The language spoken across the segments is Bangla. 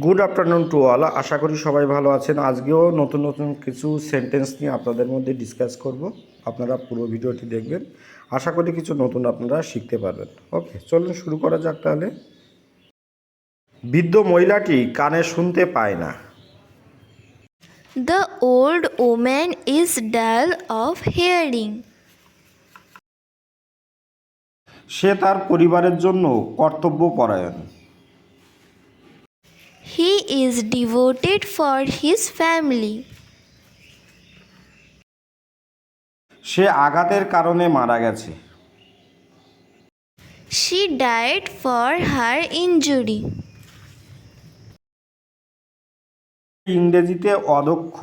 Good afternoon to all. আশা করি সবাই ভালো আছেন। আজকেও নতুন নতুন কিছু সেন্টেন্স নিয়ে আপনাদের মধ্যে ডিসকাস করব। আপনারা পুরো ভিডিওটি দেখবেন, আশা করি কিছু নতুন আপনারা শিখতে পারবেন। ওকে, চলুন শুরু করা যাক তাহলে। বৃদ্ধ মহিলাটি কানে শুনতে পায় না। The old woman is dull of hearing. সে তার পরিবারের জন্য কর্তব্যপরায়ণ। He is devoted for his family. সে আঘাতের কারণে মারা গেছে। She died for her injury. ইংরেজিতে অদক্ষ।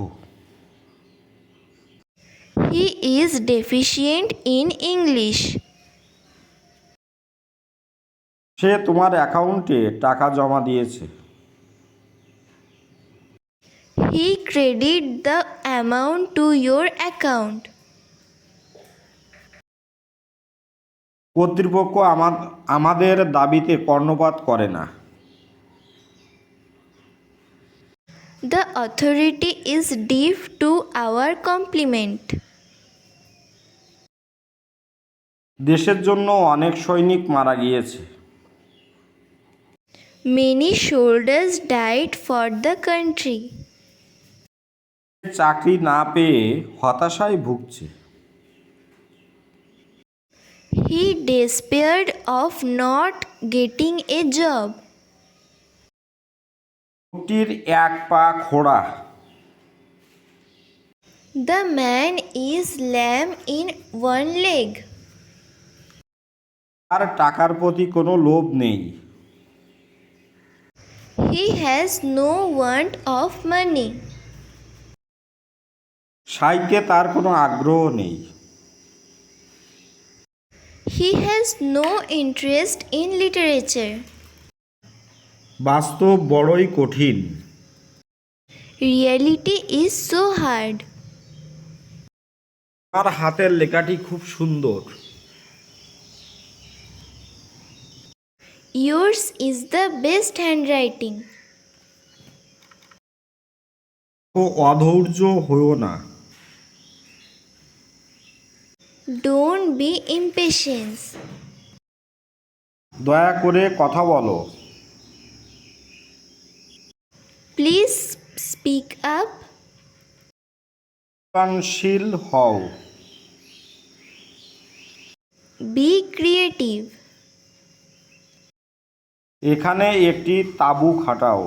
He is deficient in English. সে তোমার অ্যাকাউন্টে টাকা জমা দিয়েছে। He credited the amount to your account. কর্তৃপক্ষ আমাদের দাবিতে কর্ণপাত করে না। The authority is deaf to our compliment. দেশের জন্য অনেক সৈনিক মারা গিয়েছে। Many soldiers died for the country. চাকরি না পেয়ে হতাশায় ভুগছে। He despaired of not getting a job. লোকটির এক পা খোড়া। The man is lame in one leg. তার টাকার প্রতি কোনো লোভ নেই। He has no want of money. সাহিত্যে তার কোনো আগ্রহ নেই। He has no interest in literature. বাস্তব বড়ই কঠিন। Reality is so hard. তার হাতের লেখাটি খুব সুন্দর। Yours is the best handwriting. ও অধৈর্য হইও না। Don't be impatient. দয়া করে কথা বলো। Please speak up. সৃজনশীল হও। Be creative. এখানে একটি তাঁবু খাটাও।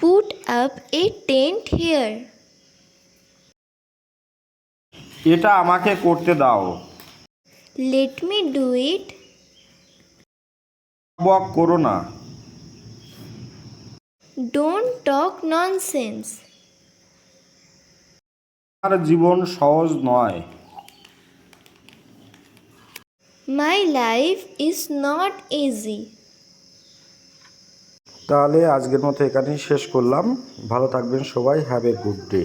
Put up a tent here. এটা আমাকে করতে দাও। Let me do it. বক করো না। Don't talk nonsense. আমার জীবন সহজ নয়। My life is not easy. তাহলে আজকের মতো এখানেই শেষ করলাম। ভালো থাকবেন সবাই। Have a good day.